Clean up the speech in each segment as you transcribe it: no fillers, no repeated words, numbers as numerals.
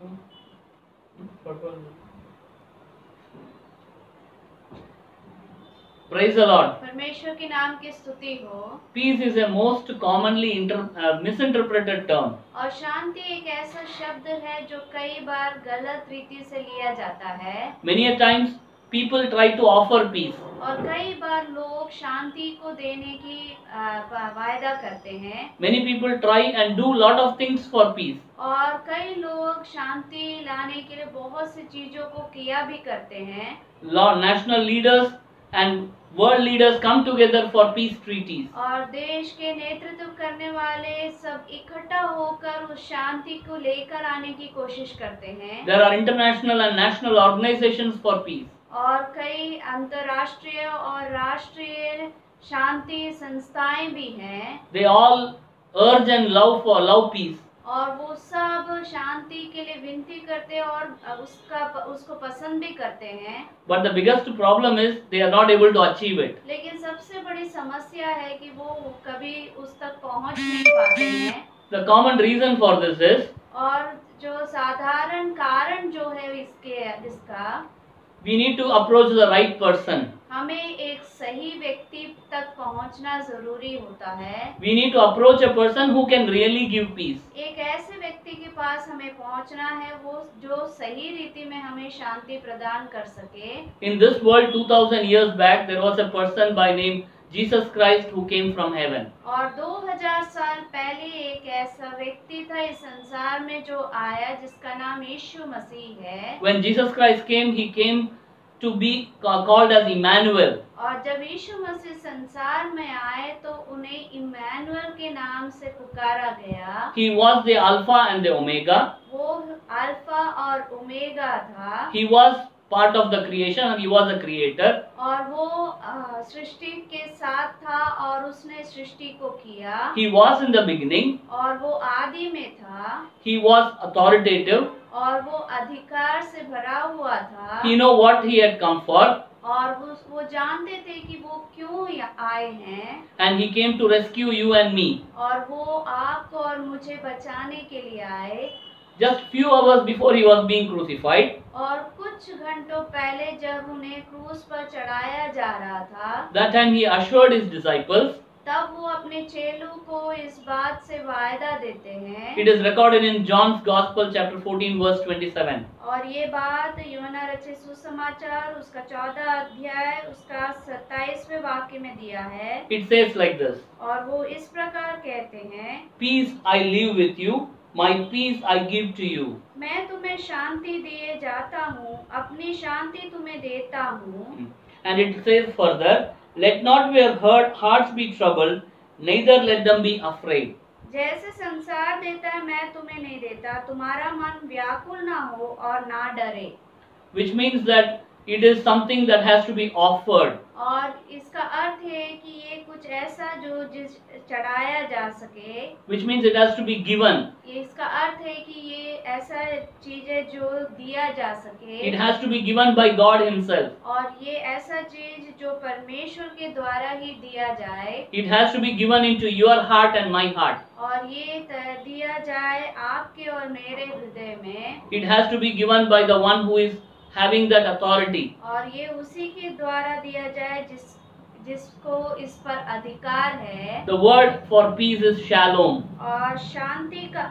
Praise the Lord. परमेश्वर के नाम की स्तुति हो। Peace is a most commonly misinterpreted term. और शांति एक ऐसा शब्द है जो कई बार गलत रीति से लिया जाता है। Many a times people try to offer peace. और कई बार लोग शांति को देने की वायदा करते हैं। Many people try and do lot of things for peace. और कई लोग शांति लाने के लिए बहुत सी चीजों को किया भी करते हैं। National leaders and world leaders come together for peace treaties. और देश के नेतृत्व करने वाले सब इकट्ठा होकर उस शांति को लेकर आने की कोशिश करते हैं। There are international and national organizations for peace. और कई अंतर्राष्ट्रीय और राष्ट्रीय शांति संस्थाएं भी हैं। They all urge and love peace. और वो सब शांति के लिए विनती करते हैं और उसको पसंद भी करते हैं। But the biggest problem is they are not able to achieve it. लेकिन सबसे बड़ी समस्या है कि वो कभी उस तक पहुंच नहीं पाते हैं। The common reason for this is, और जो साधारण कारण जो है इसका we need to approach the right person. हमें एक सही व्यक्ति तक पहुंचना जरूरी होता है। We need to approach a person who can really give peace. एक ऐसे व्यक्ति के पास हमें पहुंचना है वो जो सही रीति में हमें शांति प्रदान कर सके। In this world 2000 years back there was a person by name Jesus Christ who came from heaven. और 2000 साल पहले एक ऐसा व्यक्ति था इस संसार में जो आया जिसका नाम यीशु मसीह है। When Jesus Christ came, he came to be called as Emmanuel. और जब यीशु मसीह संसार में आए तो उन्हें इम्मानुएल के नाम से पुकारा गया। He was the Alpha and the Omega. वो अल्फा और ओमेगा था। He was part of the creation. He was a creator. और वो सृष्टि के साथ था और उसने सृष्टि को किया। He was in the beginning. और वो आदि में था। He was authoritative. और वो अधिकार से भरा हुआ था। He know what he had come for. और वो जानते थे कि वो क्यों आए हैं। And he came to rescue you and me. और वो आपको और मुझे बचाने के लिए आए। Just few hours before he was being crucified. और कुछ घंटों पहले जब उन्हें क्रूस पर चढ़ाया जा रहा था, That time he assured his disciples. तब वो अपने चेलों को इस बात से वायदा देते हैं। It is recorded in John's Gospel chapter 14 verse 27. और ये बात यूहन्ना रचित सुसमाचार उसका 14 अध्याय उसका 27वें वाक्य में दिया है। It says like this. और वो इस प्रकार कहते हैं, Peace I leave with you, my peace I give to you. मैं तुम्हें शांति दिए जाता हूँ, अपनी शांति तुम्हें देता हूँ। And it says further, let not your hearts be troubled, neither let them be afraid. जैसे संसार देता है मैं तुम्हें नहीं देता, तुम्हारा मन व्याकुल ना हो और ना डरे। Which means that it is something that has to be offered. और इसका अर्थ है कि ये कुछ ऐसा जो चढ़ाया जा सके। Which means it has to be given. इसका अर्थ है कि ये ऐसा चीज है जो दिया जा सके। It has to be given by God Himself. और ये ऐसा चीज जो परमेश्वर के द्वारा ही दिया जाए। It has to be given into your heart and my heart. और ये दिया जाए आपके और मेरे हृदय में। It has to be given by the one who is having that authority. और ये उसी के द्वारा दिया जाए जिसको इस पर अधिकार है। The word for peace is shalom. और शांति का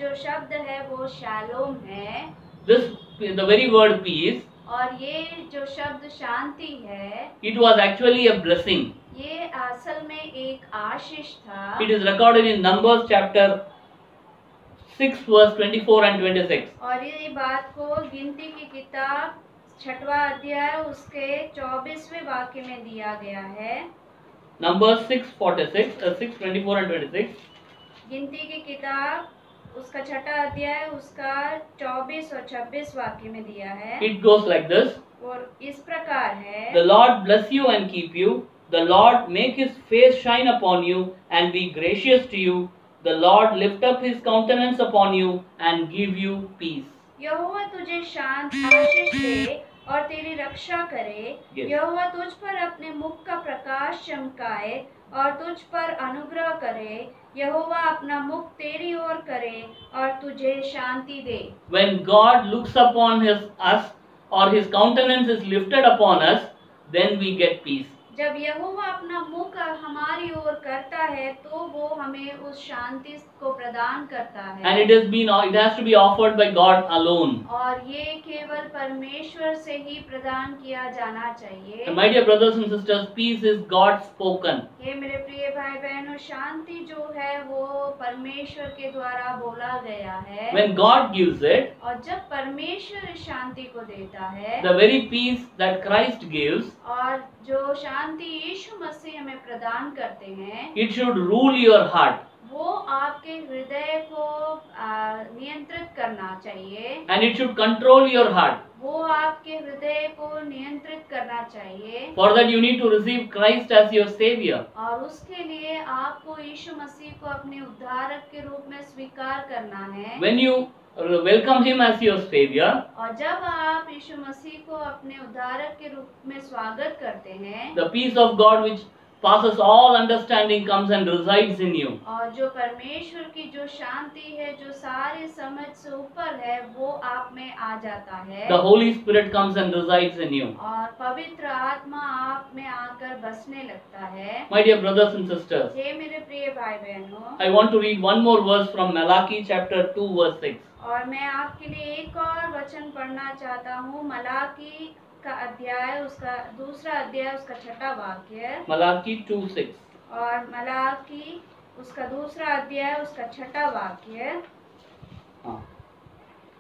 जो शब्द है वो शालोम है। The very word peace. और ये जो शब्द शांति है, it was actually a blessing. ये असल में एक आशीष था। It is recorded in Numbers chapter 6 verse 24 and 26. और ये बात को गिनती की किताब 6वां अध्याय उसके 24वें वाक्य में दिया गया है। Numbers 6:46, 6:24 and 26. गिनती की किताब उसका 6वां अध्याय उसका 24 और 26 वाक्य में दिया है। It goes like this. और इस प्रकार है, The Lord bless you and keep you. The Lord make His face shine upon you and be gracious to you. The Lord lift up His countenance upon you and give you peace. यहोवा तुझे शांत आशीष दे और तेरी रक्षा करे। Yes. यहोवा तुझ पर अपने मुख का प्रकाश चमकाए और तुझ पर अनुग्रह करे। यहोवा अपना मुख तेरी ओर करे और तुझे शांति दे। When God looks upon us or His countenance is lifted upon us, then we get peace. जब यहोवा अपना मुख हमारी ओर करता है तो वो हमें उस शांति को प्रदान करता है। And it has to be offered by God alone. और ये केवल परमेश्वर से ही प्रदान किया जाना चाहिए। And my dear brothers and sisters, peace is God spoken. हे मेरे प्रिय भाई बहनों, शांति जो है वो परमेश्वर के द्वारा बोला गया है। When God gives it, और जब परमेश्वर इस शांति को देता है, the very peace that Christ gives, और जो शांति यीशु मसीह हमें प्रदान करते हैं, it should rule your heart. वो आपके हृदय को नियंत्रित करना चाहिए। And it should control your heart. वो आपके हृदय को नियंत्रित करना चाहिए। For that you need to receive Christ as your Savior. और उसके लिए आपको यीशु मसीह को अपने उद्धारक के रूप में स्वीकार करना है। When you welcome Him as your Savior, और जब आप यीशु मसीह को अपने उद्धारक के रूप में स्वागत करते हैं, the peace of God which passes all understanding comes and resides in you. और जो परमेश्वर की जो शांति है, जो सारी समझ से ऊपर है, वो आप में आ जाता है। The Holy Spirit comes and resides in you. और पवित्र आत्मा आप में आकर बसने लगता है। My dear brothers and sisters, हे मेरे प्रिय भाई बहनों, I want to read one more verse from Malachi chapter 2 verse 6. और मैं आपके लिए एक और वचन पढ़ना चाहता हूँ। मलाकी का अध्याय, उसका दूसरा अध्याय, उसका 6वां वाक्य। Malachi 2:6. और मलाकी उसका दूसरा अध्याय, उसका 6वां वाक्य।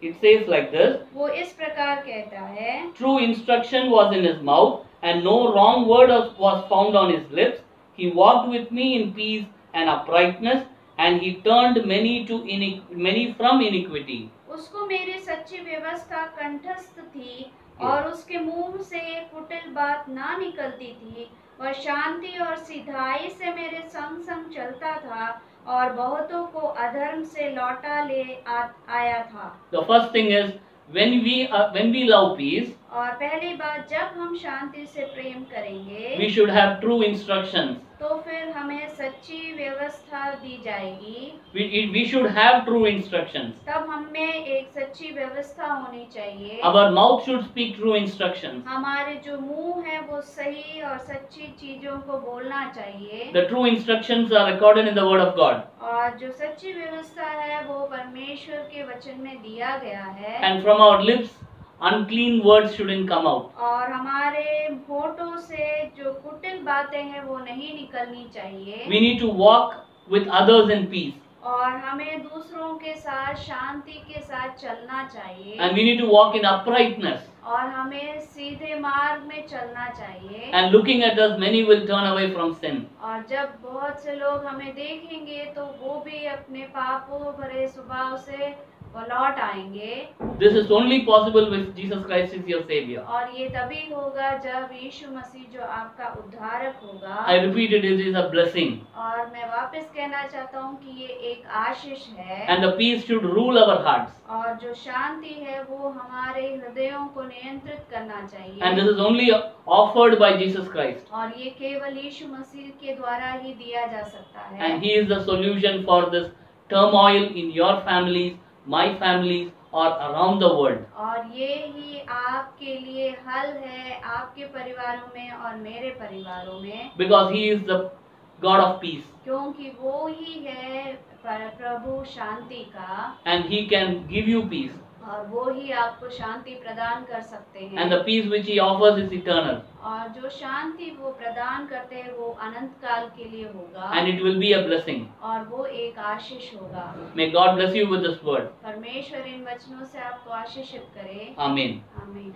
It says like this: वो इस प्रकार कहता है, True instruction was in his mouth, and no wrong word was found on his lips. He walked with me in peace and uprightness, and he turned many from iniquity. उसको मेरी सच्ची व्यवस्था कंठस्थ थी और उसके मुंह से कुटिल बात ना निकलती थी। वह शांति और सिधाई से मेरे संग संग चलता था और बहुतों को अधर्म से लौटा ले आया था। The first thing is when we love peace, और पहली बात, जब हम शांति से प्रेम करेंगे, we should have true instructions. तो फिर हमें सच्ची व्यवस्था दी जाएगी। We should have true instructions. तब हमें एक सच्ची व्यवस्था होनी चाहिए। Our mouth should speak true instructions. हमारे जो मुंह है वो सही और सच्ची चीजों को बोलना चाहिए। The true instructions are recorded in the Word of God. और जो सच्ची व्यवस्था है वो परमेश्वर के वचन में दिया गया है। And from our lips, unclean words shouldn't come out. और हमारे होठों से जो कुटिल बातें हैं वो नहीं निकलनी चाहिए। We need to walk with others in peace. और हमें दूसरों के साथ शांति के साथ चलना चाहिए। And we need to walk in uprightness. और हमें सीधे मार्ग में चलना चाहिए। And looking at us, many will turn away from sin. और जब बहुत से लोग हमें देखेंगे तो वो भी अपने पापों भरे स्वभाव से लौट आएंगे। This is only possible with Jesus Christ is your Savior. और ये तभी होगा जब यीशु मसीह जो आपका उद्धारक होगा। I repeat it is a blessing. और मैं वापस कहना चाहता हूँ कि ये एक आशीष है। And the peace should rule our hearts. और जो शांति है वो हमारे हृदयों को नियंत्रित करना चाहिए। And this is only offered by Jesus Christ. और ये केवल यीशु मसीह के द्वारा ही दिया जा सकता है। And He is the solution for this turmoil in your families, my families, or around the world. और ये ही आपके लिए हल है, आपके परिवारों में और मेरे परिवारों में। Because He is the God of peace. क्योंकि वो ही है प्रभु शांति का। And He can give you peace. और वो ही आपको शांति प्रदान कर सकते हैं। And the peace which He offers is eternal. और जो शांति वो प्रदान करते हैं वो अनंत काल के लिए होगा। And it will be a blessing. और वो एक आशीष होगा। May God bless you with this word. परमेश्वर इन वचनों से आपको आशीषित करे। Amen. आमीन।